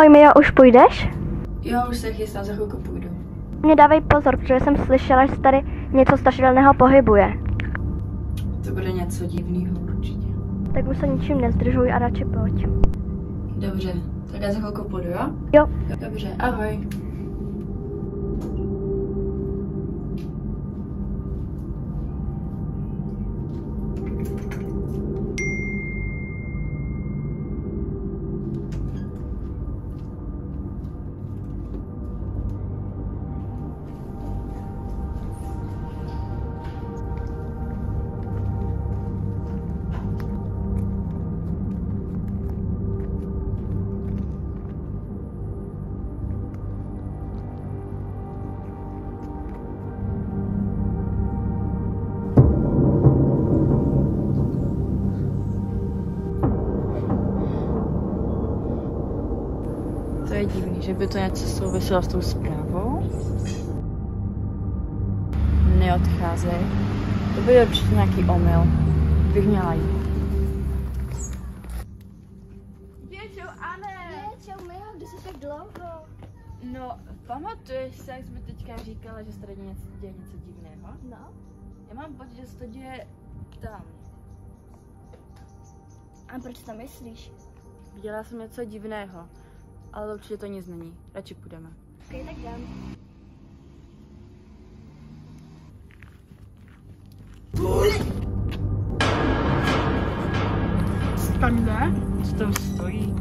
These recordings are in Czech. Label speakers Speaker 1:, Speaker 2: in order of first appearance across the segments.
Speaker 1: Ahoj Mio, už půjdeš?
Speaker 2: Jo, už se chystám, za chvilku půjdu.
Speaker 1: Mě dávej pozor, protože jsem slyšela, že se tady něco strašidelného pohybuje.
Speaker 2: To bude něco divného určitě.
Speaker 1: Tak už se ničím nezdržuj a radši pojď.
Speaker 2: Dobře, tak já za chvilku půjdu, jo?
Speaker 1: Jo.
Speaker 2: Dobře, ahoj. To je divný, že by to něco souviselo s tou zprávou. Neodcházej. To bude určitě nějaký omyl. Bych měla jít.
Speaker 3: Čau, Anne!
Speaker 1: Čau Mio, kde jsi tak dlouho?
Speaker 2: No, pamatuješ se, jak jsme teďka říkala, že se tady děje něco divného?
Speaker 1: No.
Speaker 2: Já mám pocit, že se to děje tam.
Speaker 1: A proč to myslíš?
Speaker 2: Viděla jsem něco divného, ale určitě to nic není. Radši půjdeme.
Speaker 1: Ok, tak jdem.
Speaker 2: Standa? Co tam stojí?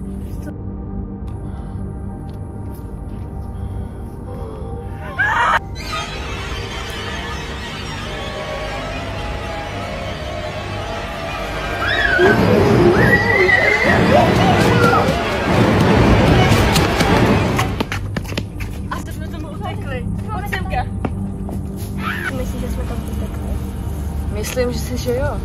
Speaker 2: Asi jsme tomu utekli. Maximka.
Speaker 1: Myslíš, že jsme tam utekli?
Speaker 2: Myslím, že jo.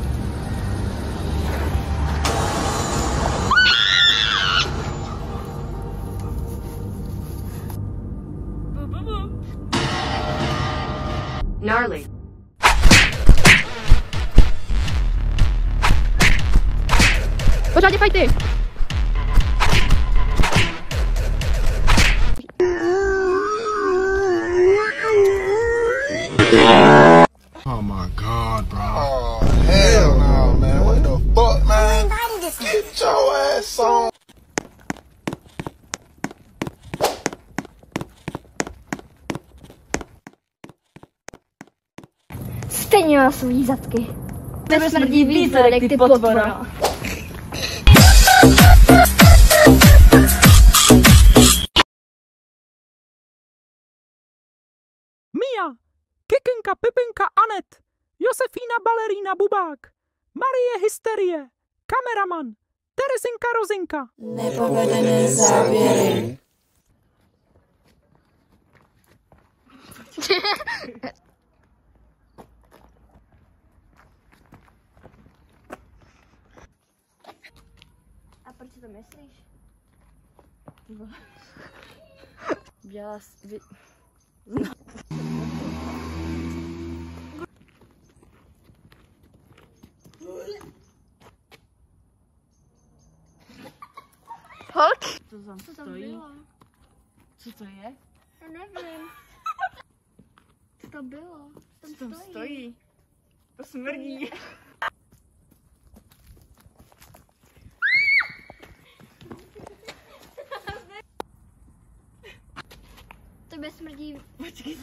Speaker 4: Gnarly.
Speaker 3: Pořádně fajty!
Speaker 5: Oh my God, bro. Oh, hell no, man. What the fuck, man? Get your ass on.
Speaker 1: Stejně má svý zadky.
Speaker 3: Tebe smrdí výsledek, ty potvora.
Speaker 6: Mia, Kikinka, Pipinka, Anet, Josefína, Balerína, Bubák, Marie, Hysterie, kameraman, Terezinka, Rozinka.
Speaker 2: Nepovedené záběry.
Speaker 1: A proč si to myslíš?
Speaker 2: Dělala
Speaker 1: Holky?
Speaker 2: Co tam stojí? Co to je?
Speaker 1: Já nevím. Co to bylo?
Speaker 2: Co tam stojí? To smrdí.
Speaker 1: Tebe smrdí.
Speaker 2: Počkej.